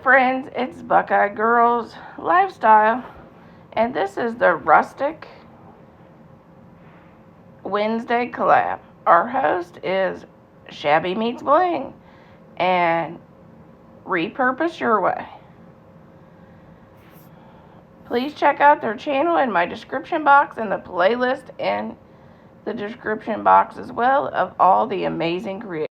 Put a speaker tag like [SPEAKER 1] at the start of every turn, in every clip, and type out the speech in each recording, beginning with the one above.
[SPEAKER 1] friends, it's Buckeye Girls Lifestyle, and this is the Rustic Wednesday collab. Our host is Shabby Meets Bling and Repurpose Your Way. Please check out their channel in my description box and the playlist in the description box as well of all the amazing creators.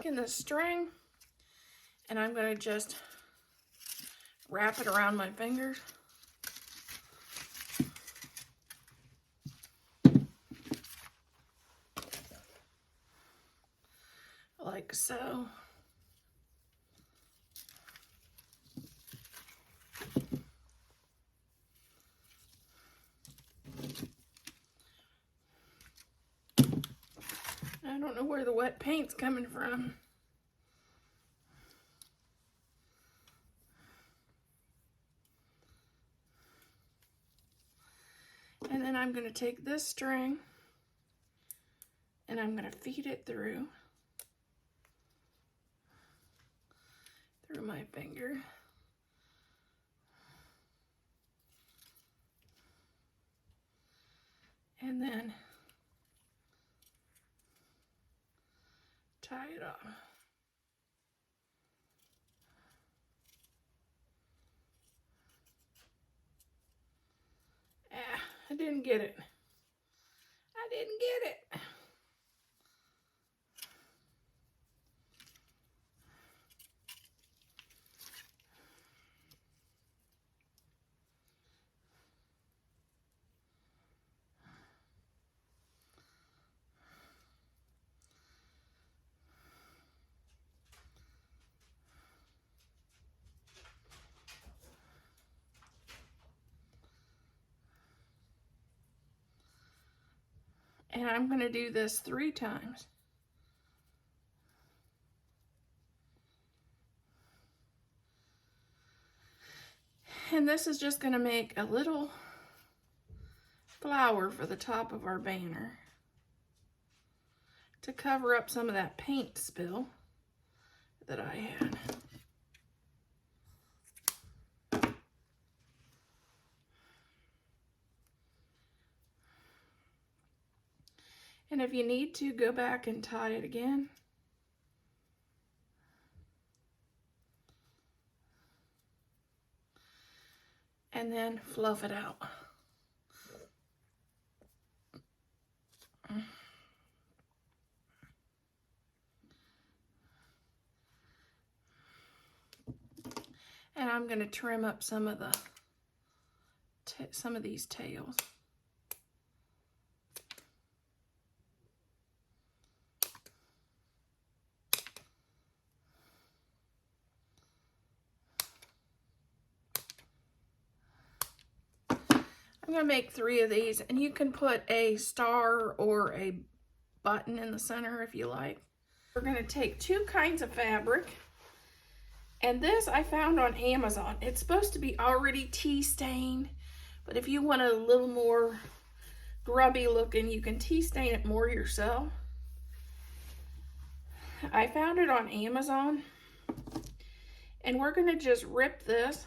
[SPEAKER 1] taking this string and I'm going to just wrap it around my fingers. Like so. I don't know where the wet paint's coming from. And then I'm going to take this string and I'm going to feed it through my finger. And then tie it off. I didn't get it. I didn't get it. And I'm going to do this 3 times. And this is just going to make a little flower for the top of our banner to cover up some of that paint spill that I had. And if you need to, go back and tie it again. And then fluff it out. And I'm going to trim up some of these tails. I'm going to make 3 of these, and you can put a star or a button in the center if you like. We're going to take 2 kinds of fabric, and this I found on Amazon. It's supposed to be already tea stained, but if you want a little more grubby looking, you can tea stain it more yourself. I found it on Amazon, and we're going to just rip this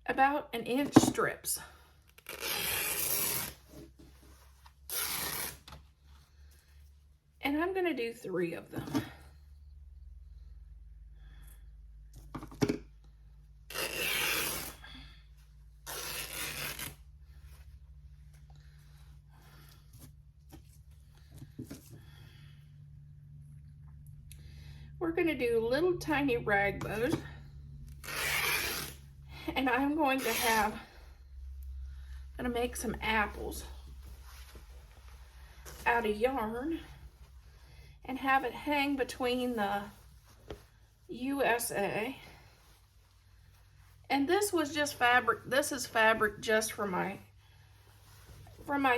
[SPEAKER 1] about 1 inch strips. And I'm going to do 3 of them. We're going to do little tiny rag bows. And I'm going to make some apples out of yarn and have it hang between the USA. And this was just fabric. This is fabric just for my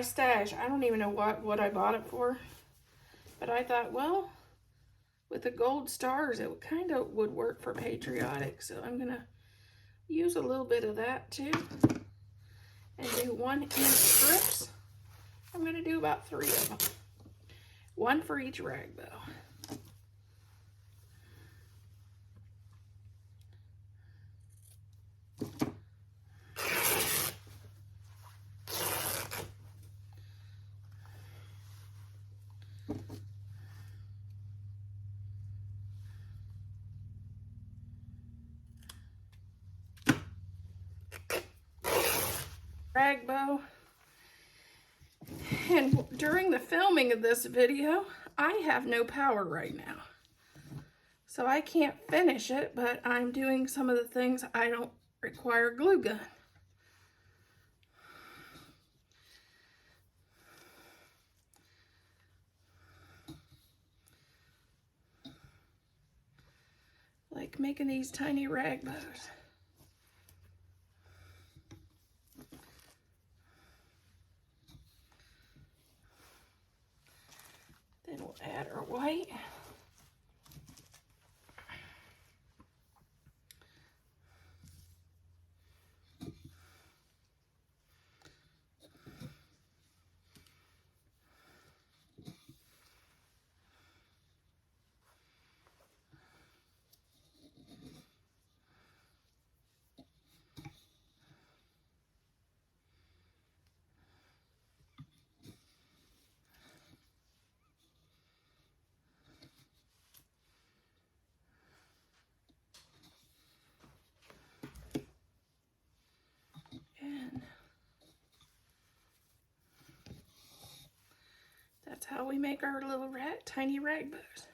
[SPEAKER 1] stash. I don't even know what I bought it for, but I thought, well, with the gold stars, it kind of would work for patriotic. So I'm gonna use a little bit of that too, and do 1 inch strips. I'm gonna do about 3 of them, 1 for each rag bow. Rag bow. And during the filming of this video, I have no power right now. So I can't finish it, but I'm doing some of the things I don't require a glue gun. Like making these tiny rag bows. Then we'll add our white. And that's how we make our little tiny rag bows.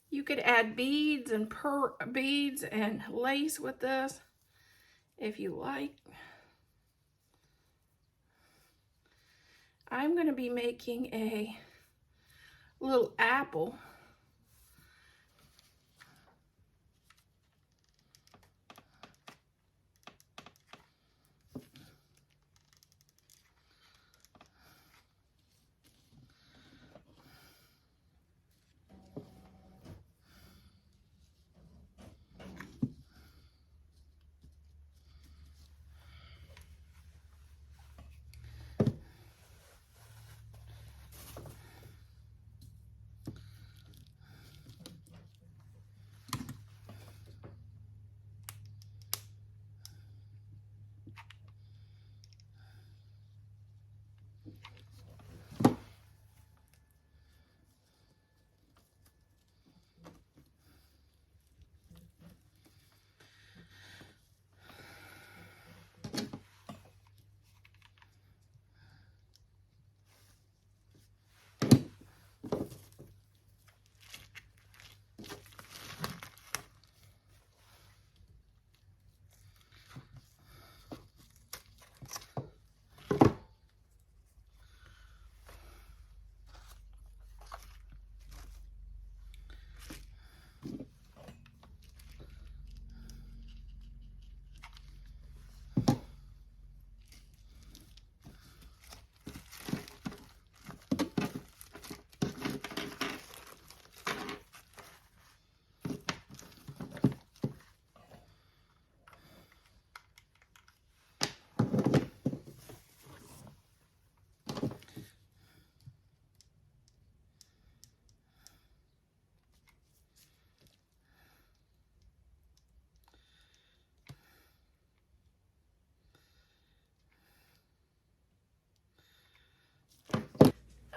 [SPEAKER 1] You could add beads and beads and lace with this if you like. I'm going to be making a little apple.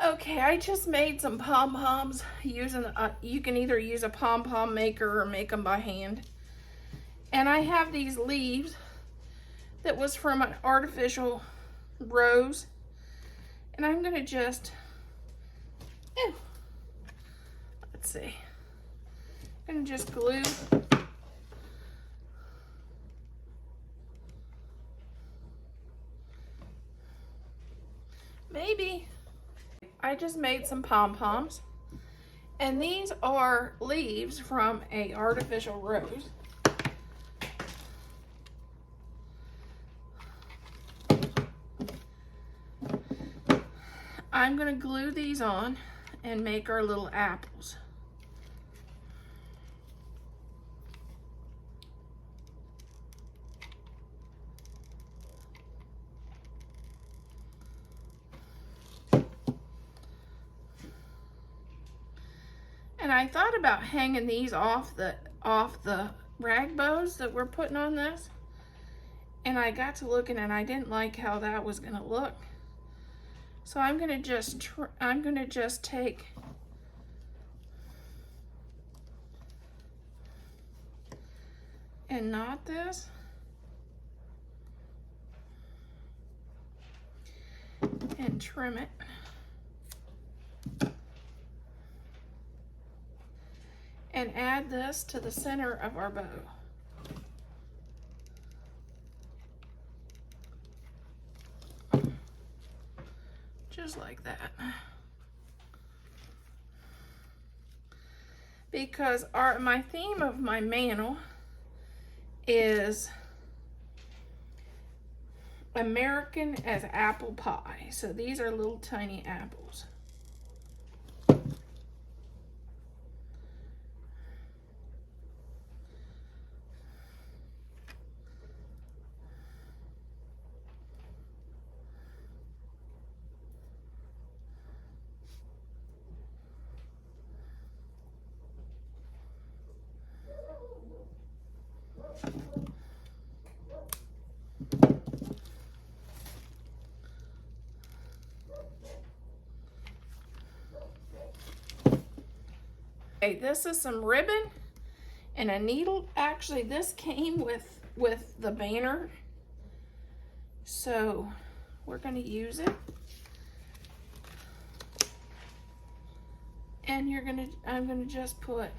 [SPEAKER 1] Okay, I just made some pom-poms using, you can either use a pom-pom maker or make them by hand. And I have these leaves that was from an artificial rose. And I'm gonna just, let's see. I'm gonna just glue maybe. I just made some pom-poms, and these are leaves from an artificial rose. I'm going to glue these on and make our little apples. And I thought about hanging these off the rag bows that we're putting on this. And I got to looking and I didn't like how that was going to look. So I'm going to just take and knot this. and trim it. And add this to the center of our bow. Just like that. Because my theme of my mantle is American as apple pie. So these are little tiny apples. Okay, this is some ribbon and a needle. Actually, this came with the banner, so we're going to use it. And I'm going to just put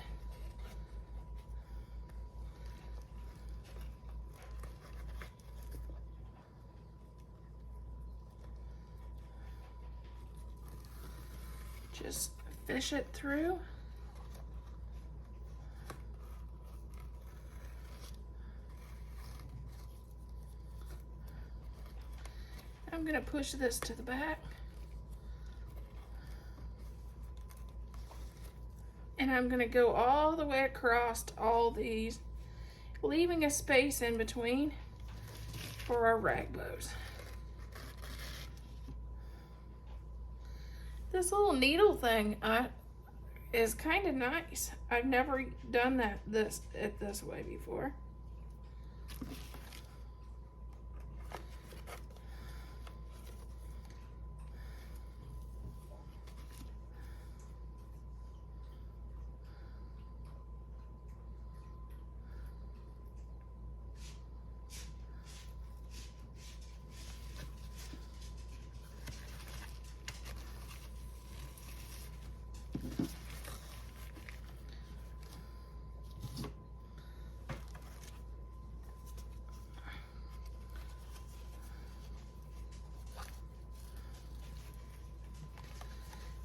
[SPEAKER 1] just fish it through. I'm going to push this to the back. And I'm going to go all the way across all these, leaving a space in between for our rag bows. This little needle thing is kind of nice. I've never done this way before.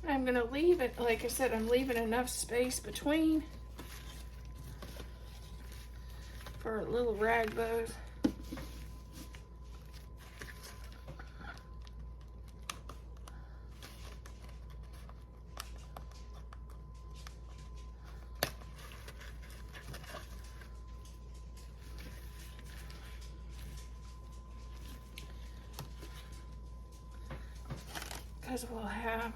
[SPEAKER 1] I'm going to leave it, like I said, I'm leaving enough space between for little rag bows. Because we'll have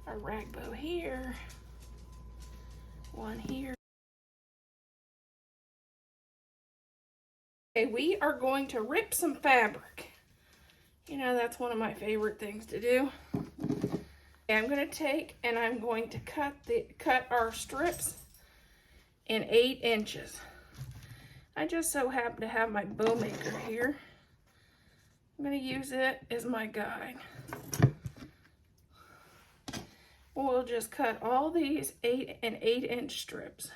[SPEAKER 1] a rag bow here, one here. Okay, we are going to rip some fabric. You know, that's one of my favorite things to do. Okay, I'm going to take and I'm going to cut our strips in 8 inches. I just so happen to have my bow maker here. I'm going to use it as my guide. We'll just cut all these 8 and 8-inch strips.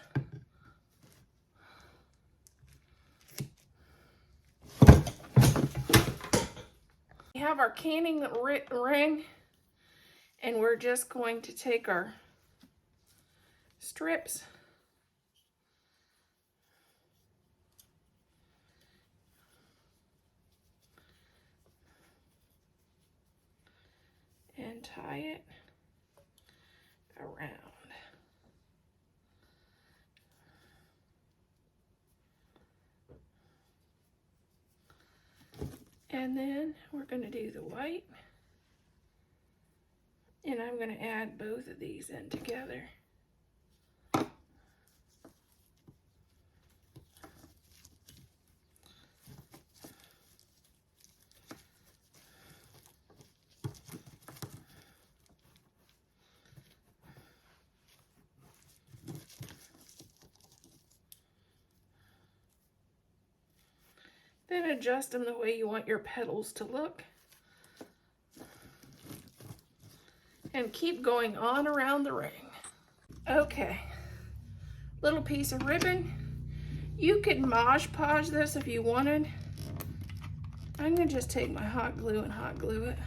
[SPEAKER 1] We have our canning ring, and we're just going to take our strips and tie it around. And then we're going to do the white. And I'm going to add both of these in together. Then adjust them the way you want your petals to look. and keep going on around the ring. Okay, little piece of ribbon. You could Mod Podge this if you wanted. I'm gonna just take my hot glue and hot glue it.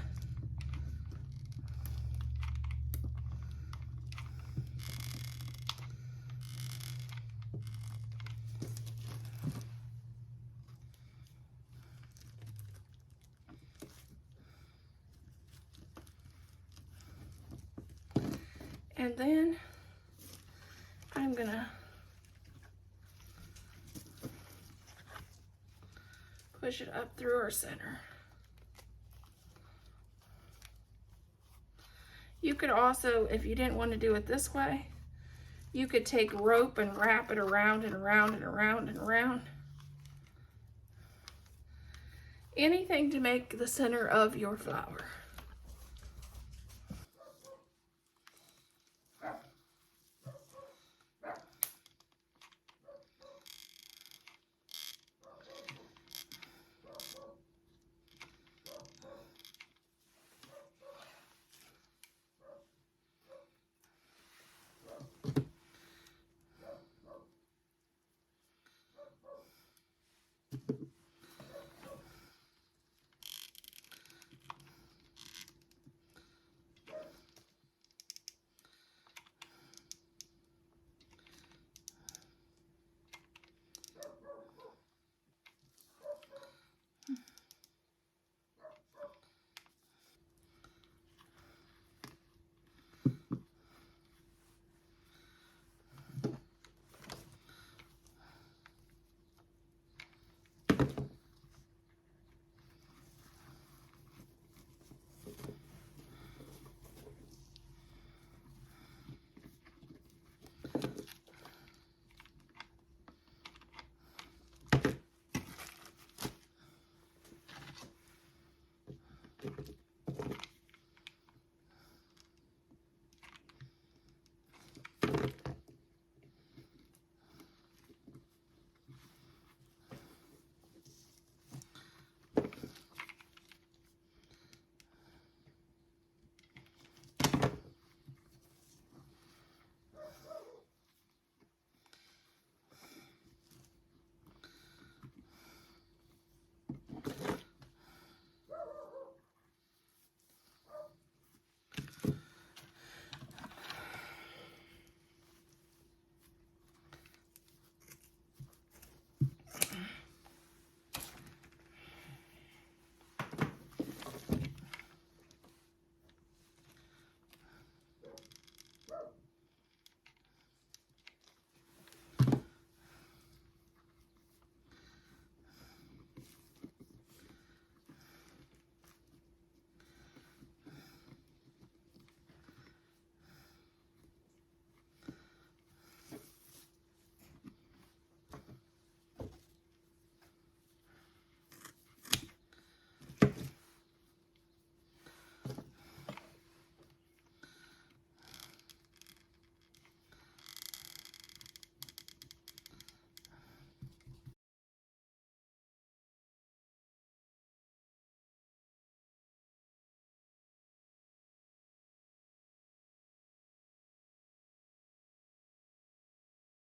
[SPEAKER 1] And then I'm gonna push it up through our center. You could also, if you didn't want to do it this way, you could take rope and wrap it around and around and around and around. Anything to make the center of your flower.